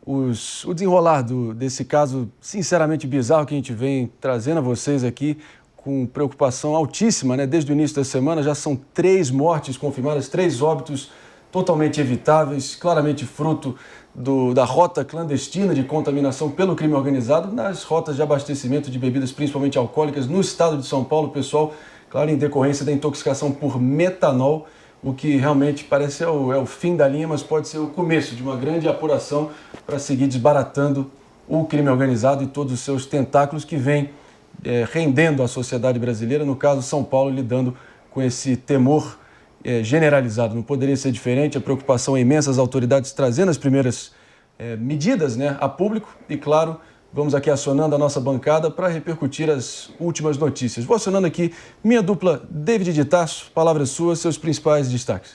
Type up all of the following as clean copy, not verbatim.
o desenrolar desse caso sinceramente bizarro que a gente vem trazendo a vocês aqui com preocupação altíssima, né? Desde o início da semana já são 3 mortes confirmadas, 3 óbitos totalmente evitáveis, claramente fruto da rota clandestina de contaminação pelo crime organizado nas rotas de abastecimento de bebidas, principalmente alcoólicas, no estado de São Paulo, pessoal, claro, em decorrência da intoxicação por metanol, o que realmente parece é o fim da linha, mas pode ser o começo de uma grande apuração para seguir desbaratando o crime organizado e todos os seus tentáculos que vêm rendendo a sociedade brasileira, no caso São Paulo, lidando com esse temor generalizado. Não poderia ser diferente, a preocupação é imensa, as autoridades trazendo as primeiras medidas, né, a público e, claro, vamos aqui acionando a nossa bancada para repercutir as últimas notícias. Vou acionando aqui minha dupla David de Tarso, palavras suas, seus principais destaques.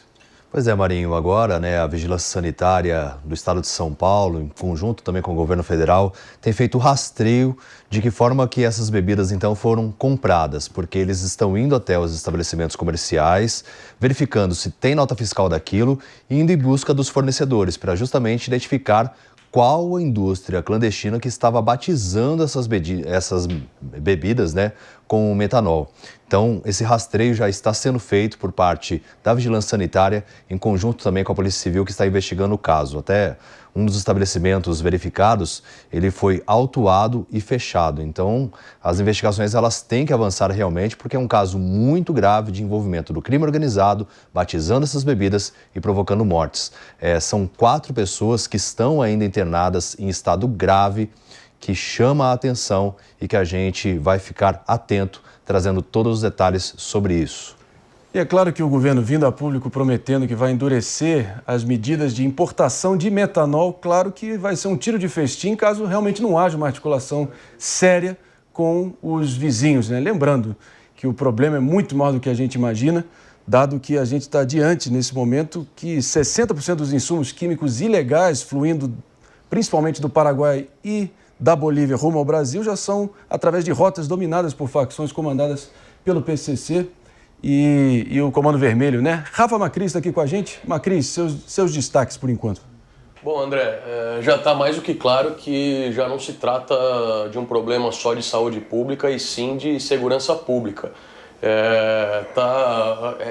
Pois é, Marinho, agora, né, a Vigilância Sanitária do Estado de São Paulo, em conjunto também com o governo federal, tem feito o rastreio de que forma que essas bebidas, então, foram compradas, porque eles estão indo até os estabelecimentos comerciais, verificando se tem nota fiscal daquilo e indo em busca dos fornecedores, para justamente identificar qual a indústria clandestina que estava batizando essas bebidas, né, com metanol. Então, esse rastreio já está sendo feito por parte da Vigilância Sanitária, em conjunto também com a Polícia Civil, que está investigando o caso. Até um dos estabelecimentos verificados, ele foi autuado e fechado. Então, as investigações elas têm que avançar realmente, porque é um caso muito grave de envolvimento do crime organizado, batizando essas bebidas e provocando mortes. São 4 pessoas que estão ainda internadas em estado grave, que chama a atenção e que a gente vai ficar atento, trazendo todos os detalhes sobre isso. E é claro que o governo vindo a público prometendo que vai endurecer as medidas de importação de metanol, claro que vai ser um tiro de festim caso realmente não haja uma articulação séria com os vizinhos, né? Lembrando que o problema é muito maior do que a gente imagina, dado que a gente está diante, nesse momento, que 60% dos insumos químicos ilegais fluindo principalmente do Paraguai e da Bolívia rumo ao Brasil já são através de rotas dominadas por facções comandadas pelo PCC e o Comando Vermelho, né? Rafa Macris está aqui com a gente. Macris, seus destaques por enquanto. Bom, André, já está mais do que claro que já não se trata de um problema só de saúde pública e sim de segurança pública.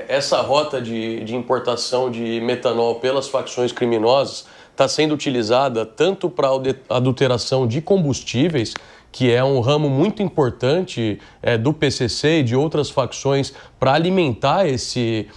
Essa rota de importação de metanol pelas facções criminosas está sendo utilizada tanto para adulteração de combustíveis, que é um ramo muito importante do PCC e de outras facções para alimentar esse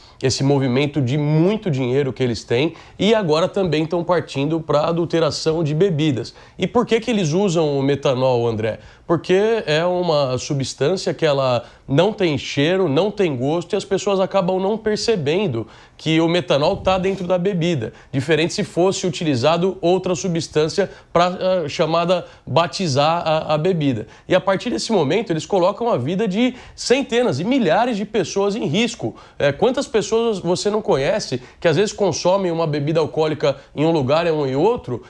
movimento de muito dinheiro que eles têm, e agora também estão partindo para adulteração de bebidas. E por que eles usam o metanol, André? Porque é uma substância que ela não tem cheiro, não tem gosto e as pessoas acabam não percebendo que o metanol está dentro da bebida, diferente se fosse utilizado outra substância para chamada batizar a bebida. E a partir desse momento eles colocam a vida de centenas e milhares de pessoas em risco. Quantas pessoas você não conhece que às vezes consomem uma bebida alcoólica em um lugar ou em outro,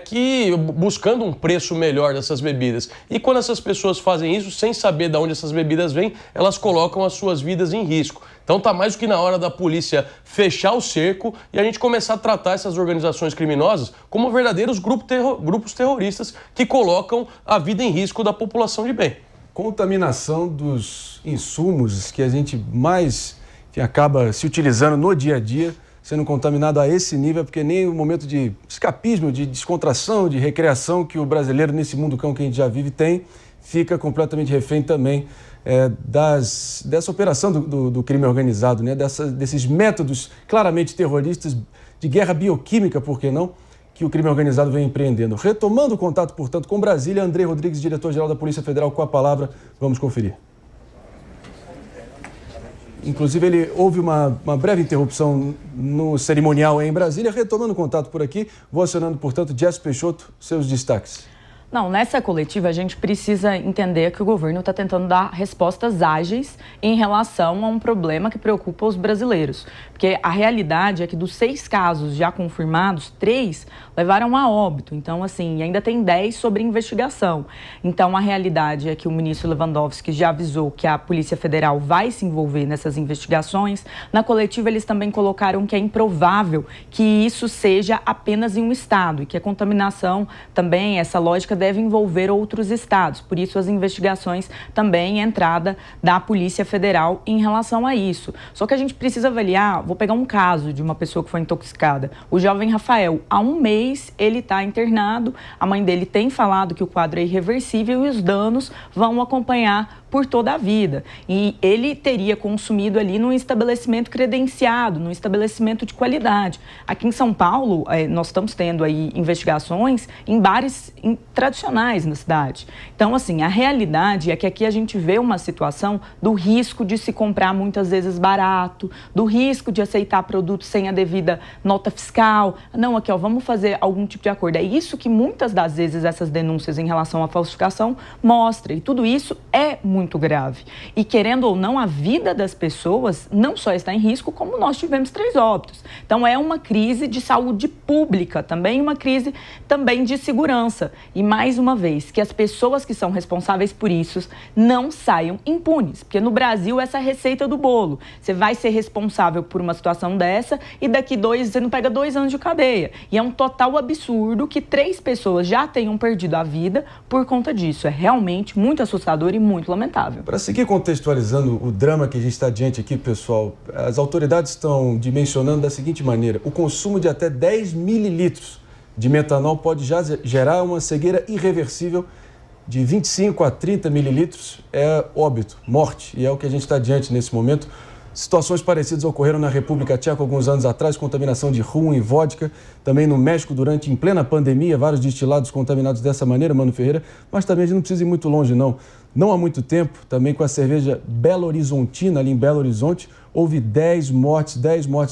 que buscando um preço melhor dessas bebidas. E quando essas pessoas fazem isso sem saber de onde essas bebidas vêm, elas colocam as suas vidas em risco. Então está mais do que na hora da polícia fechar o cerco e a gente começar a tratar essas organizações criminosas como verdadeiros grupos terroristas que colocam a vida em risco da população de bem. Contaminação dos insumos que a gente mais acaba se utilizando no dia a dia, sendo contaminado a esse nível, porque nem o momento de escapismo, de descontração, de recreação que o brasileiro nesse mundo cão que a gente já vive tem, fica completamente refém também dessa operação do crime organizado, né? Desses métodos claramente terroristas de guerra bioquímica, por que não, que o crime organizado vem empreendendo. Retomando o contato, portanto, com Brasília, Andrei Rodrigues, diretor-geral da Polícia Federal, com a palavra. Vamos conferir. Inclusive, houve uma breve interrupção no cerimonial em Brasília. Retomando o contato por aqui, vou acionando, portanto, Jess Peixoto, seus destaques. Não, nessa coletiva a gente precisa entender que o governo está tentando dar respostas ágeis em relação a um problema que preocupa os brasileiros. Porque a realidade é que dos 6 casos já confirmados, 3 levaram a óbito. Então, assim, ainda tem 10 sobre investigação. Então, a realidade é que o ministro Lewandowski já avisou que a Polícia Federal vai se envolver nessas investigações. Na coletiva, eles também colocaram que é improvável que isso seja apenas em um estado e que a contaminação também, essa lógica, deve envolver outros estados. Por isso, as investigações também, a entrada da Polícia Federal em relação a isso. Só que a gente precisa avaliar, vou pegar um caso de uma pessoa que foi intoxicada, o jovem Rafael. Há um mês ele está internado, a mãe dele tem falado que o quadro é irreversível e os danos vão acompanhar por toda a vida. E ele teria consumido ali num estabelecimento credenciado, num estabelecimento de qualidade. Aqui em São Paulo, nós estamos tendo aí investigações em bares tradicionais na cidade. Então, assim, a realidade é que aqui a gente vê uma situação do risco de se comprar muitas vezes barato, do risco de aceitar produtos sem a devida nota fiscal. Não, aqui, ó, vamos fazer algum tipo de acordo. É isso que muitas das vezes essas denúncias em relação à falsificação mostram. E tudo isso é muito grave. E, querendo ou não, a vida das pessoas não só está em risco, como nós tivemos 3 óbitos. Então, é uma crise de saúde pública, também uma crise também de segurança. E, mais uma vez, que as pessoas que são responsáveis por isso não saiam impunes. Porque no Brasil, essa é a receita do bolo. Você vai ser responsável por uma situação dessa e daqui você não pega 2 anos de cadeia. E é um total absurdo que 3 pessoas já tenham perdido a vida por conta disso. É realmente muito assustador e muito lamentável. Para seguir contextualizando o drama que a gente está diante aqui, pessoal, as autoridades estão dimensionando da seguinte maneira: o consumo de até 10 mililitros de metanol pode já gerar uma cegueira irreversível. De 25 a 30 mililitros é óbito, morte, e é o que a gente está diante nesse momento. Situações parecidas ocorreram na República Tcheca alguns anos atrás, contaminação de rum e vodka. Também no México, em plena pandemia, vários destilados contaminados dessa maneira, Mano Ferreira. Mas também a gente não precisa ir muito longe, não. Não há muito tempo, também com a cerveja Belo Horizontina, ali em Belo Horizonte, houve 10 mortes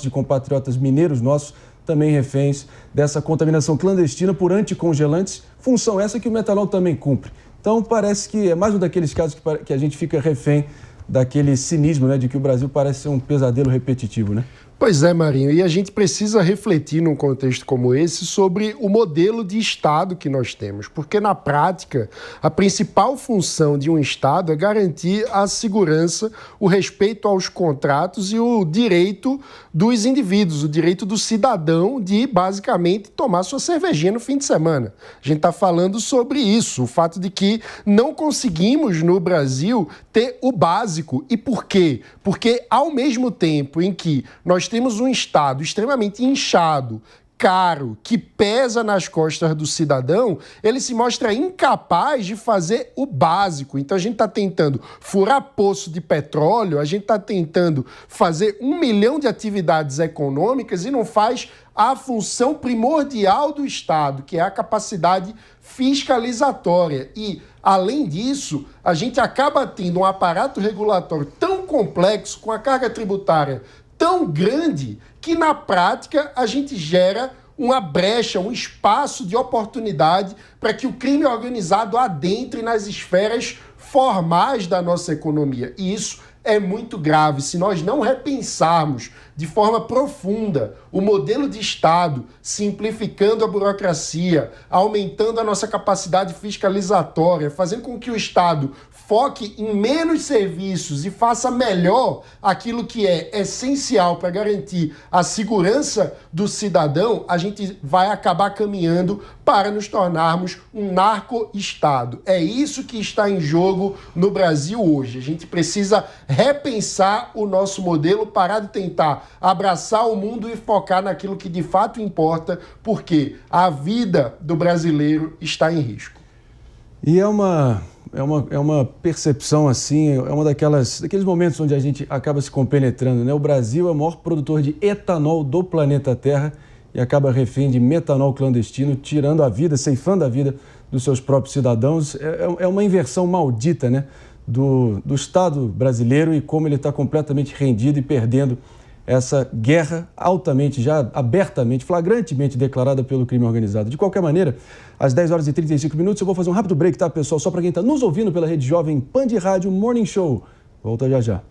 de compatriotas mineiros nossos, também reféns dessa contaminação clandestina por anticongelantes, função essa que o metanol também cumpre. Então, parece que é mais um daqueles casos que a gente fica refém daquele cinismo, né, de que o Brasil parece ser um pesadelo repetitivo, né? Pois é, Marinho, e a gente precisa refletir num contexto como esse sobre o modelo de Estado que nós temos, porque na prática a principal função de um Estado é garantir a segurança, o respeito aos contratos e o direito dos indivíduos, o direito do cidadão de basicamente tomar sua cervejinha no fim de semana. A gente está falando sobre isso, o fato de que não conseguimos no Brasil ter o básico. E por quê? Porque ao mesmo tempo em que nós temos um Estado extremamente inchado, caro, que pesa nas costas do cidadão, ele se mostra incapaz de fazer o básico. Então a gente está tentando furar poço de petróleo, a gente está tentando fazer 1 milhão de atividades econômicas e não faz a função primordial do Estado, que é a capacidade fiscalizatória. E, além disso, a gente acaba tendo um aparato regulatório tão complexo, com a carga tributária tão grande, que na prática a gente gera uma brecha, um espaço de oportunidade para que o crime organizado adentre nas esferas formais da nossa economia. E isso é muito grave. Se nós não repensarmos de forma profunda o modelo de Estado, simplificando a burocracia, aumentando a nossa capacidade fiscalizatória, fazendo com que o Estado foque em menos serviços e faça melhor aquilo que é essencial para garantir a segurança do cidadão, a gente vai acabar caminhando para nos tornarmos um narco-estado. É isso que está em jogo no Brasil hoje. A gente precisa repensar o nosso modelo, parar de tentar abraçar o mundo e focar naquilo que de fato importa, porque a vida do brasileiro está em risco. E é uma percepção assim, é daqueles momentos onde a gente acaba se compenetrando, né? O Brasil é o maior produtor de etanol do planeta Terra e acaba refém de metanol clandestino, tirando a vida, ceifando a vida dos seus próprios cidadãos. É uma inversão maldita, né? Do Estado brasileiro e como ele está completamente rendido e perdendo essa guerra altamente, já abertamente, flagrantemente declarada pelo crime organizado. De qualquer maneira, às 10 horas e 35 minutos, eu vou fazer um rápido break, tá, pessoal? Só para quem está nos ouvindo pela Rede Jovem Pan de Rádio Morning Show. Volta já já.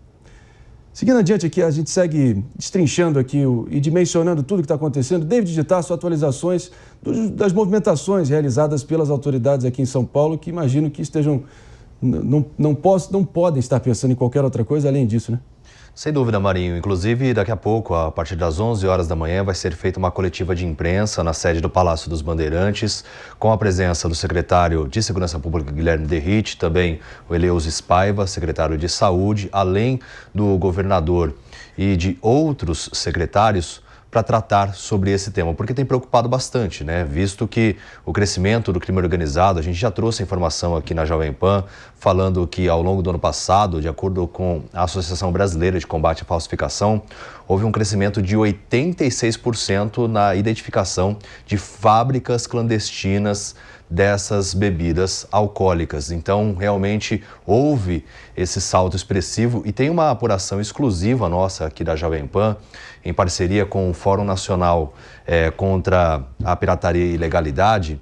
Seguindo adiante aqui, a gente segue destrinchando aqui e dimensionando tudo que está acontecendo. David de Tarso, atualizações das movimentações realizadas pelas autoridades aqui em São Paulo, que imagino que estejam, não podem estar pensando em qualquer outra coisa além disso, né? Sem dúvida, Marinho. Inclusive, daqui a pouco, a partir das 11 horas da manhã, vai ser feita uma coletiva de imprensa na sede do Palácio dos Bandeirantes, com a presença do secretário de Segurança Pública, Guilherme Derrite, também o Eleusis Spaiva, secretário de Saúde, além do governador e de outros secretários, para tratar sobre esse tema, porque tem preocupado bastante, né? Visto que o crescimento do crime organizado, a gente já trouxe informação aqui na Jovem Pan, falando que ao longo do ano passado, de acordo com a Associação Brasileira de Combate à Falsificação, houve um crescimento de 86% na identificação de fábricas clandestinas dessas bebidas alcoólicas. Então, realmente houve esse salto expressivo e tem uma apuração exclusiva nossa aqui da Jovem Pan, em parceria com o Fórum Nacional contra a Pirataria e Ilegalidade,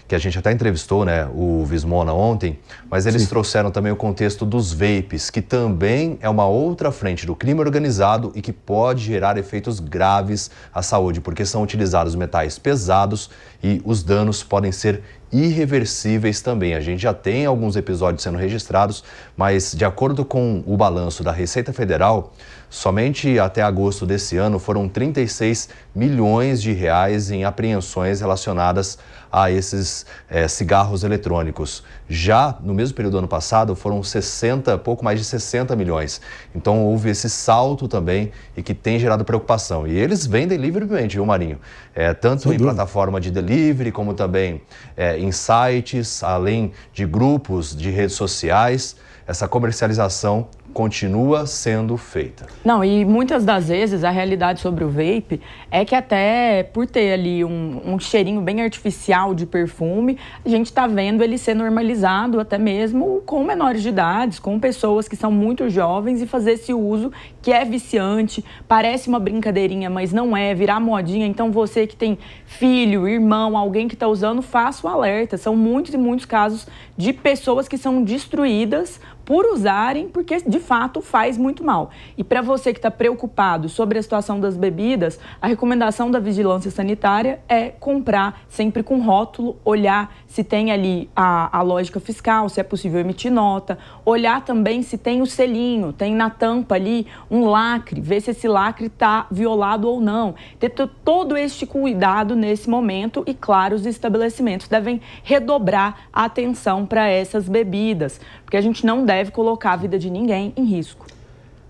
que a gente até entrevistou, né, o Vismona ontem, mas eles trouxeram também o contexto dos vapes, que também é uma outra frente do crime organizado e que pode gerar efeitos graves à saúde, porque são utilizados metais pesados e os danos podem ser irreversíveis também. A gente já tem alguns episódios sendo registrados, mas de acordo com o balanço da Receita Federal, somente até agosto desse ano foram 36 milhões de reais em apreensões relacionadas a esses cigarros eletrônicos. Já no mesmo período do ano passado foram pouco mais de 60 milhões. Então houve esse salto também e que tem gerado preocupação. E eles vendem livremente, viu, Marinho? Tanto em plataforma de delivery, como também em sites, além de grupos de redes sociais. Essa comercialização continua sendo feita. Não, e muitas das vezes a realidade sobre o vape é que até por ter ali um cheirinho bem artificial de perfume, a gente está vendo ele ser normalizado até mesmo com menores de idade, com pessoas que são muito jovens e fazer esse uso que é viciante, parece uma brincadeirinha, mas não é, virar modinha. Então você que tem filho, irmão, alguém que está usando, faça o alerta. São muitos e muitos casos de pessoas que são destruídas por usarem, porque de fato faz muito mal. E para você que está preocupado sobre a situação das bebidas, a recomendação da vigilância sanitária é comprar sempre com rótulo, olhar se tem ali a lógica fiscal, se é possível emitir nota, olhar também se tem o selinho, tem na tampa ali um lacre, ver se esse lacre está violado ou não. Ter todo este cuidado nesse momento e, claro, os estabelecimentos devem redobrar a atenção para essas bebidas, porque a gente não deve colocar a vida de ninguém em risco.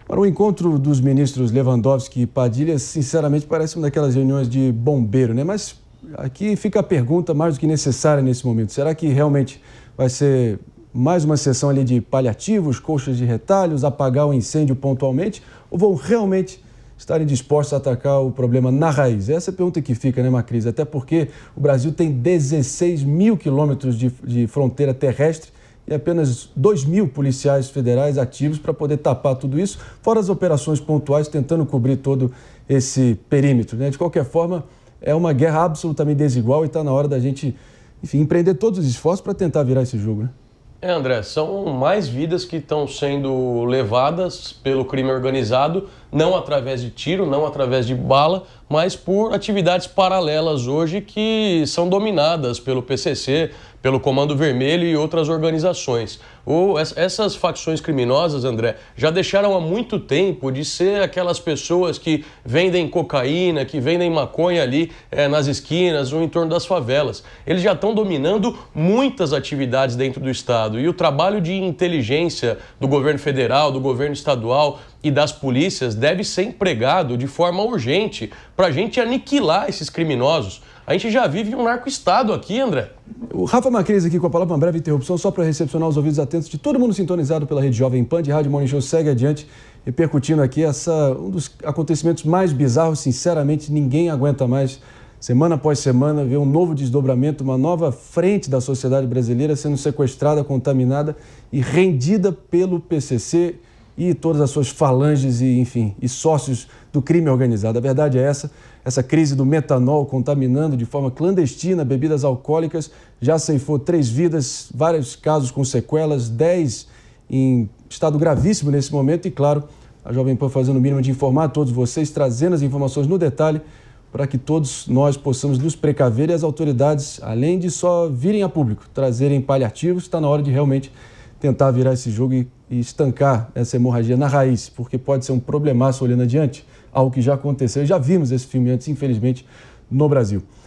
Para o encontro dos ministros Lewandowski e Padilha, sinceramente, parece uma daquelas reuniões de bombeiro, né? Mas aqui fica a pergunta mais do que necessária nesse momento. Será que realmente vai ser mais uma sessão ali de paliativos, colchas de retalhos, apagar o incêndio pontualmente? Ou vão realmente estarem dispostos a atacar o problema na raiz? Essa é a pergunta que fica, né, Macris? Até porque o Brasil tem 16 mil quilômetros de fronteira terrestre e apenas 2.000 policiais federais ativos para poder tapar tudo isso, fora as operações pontuais tentando cobrir todo esse perímetro, né? De qualquer forma, é uma guerra absolutamente desigual e está na hora da gente, enfim, empreender todos os esforços para tentar virar esse jogo, né? André, são mais vidas que estão sendo levadas pelo crime organizado, não através de tiro, não através de bala, mas por atividades paralelas hoje que são dominadas pelo PCC, pelo Comando Vermelho e outras organizações. Essas facções criminosas, André, já deixaram há muito tempo de ser aquelas pessoas que vendem cocaína, que vendem maconha ali nas esquinas ou em torno das favelas. Eles já estão dominando muitas atividades dentro do Estado e o trabalho de inteligência do governo federal, do governo estadual e das polícias deve ser empregado de forma urgente para a gente aniquilar esses criminosos. A gente já vive um narco-estado aqui, André. O Rafa Macris aqui com a palavra, uma breve interrupção, só para recepcionar os ouvidos atentos de todo mundo sintonizado pela Rede Jovem Pan de Rádio Morning Show. Segue adiante, repercutindo aqui um dos acontecimentos mais bizarros. Sinceramente, ninguém aguenta mais, semana após semana, ver um novo desdobramento, uma nova frente da sociedade brasileira sendo sequestrada, contaminada e rendida pelo PCC e todas as suas falanges e, enfim, e sócios do crime organizado. A verdade é essa crise do metanol contaminando de forma clandestina bebidas alcoólicas já ceifou 3 vidas, vários casos com sequelas, 10 em estado gravíssimo nesse momento e, claro, a Jovem Pan fazendo o mínimo de informar a todos vocês, trazendo as informações no detalhe para que todos nós possamos nos precaver e as autoridades, além de só virem a público, trazerem paliativos, está na hora de realmente tentar virar esse jogo e estancar essa hemorragia na raiz, porque pode ser um problemaço olhando adiante, algo que já aconteceu e já vimos esse filme antes, infelizmente, no Brasil.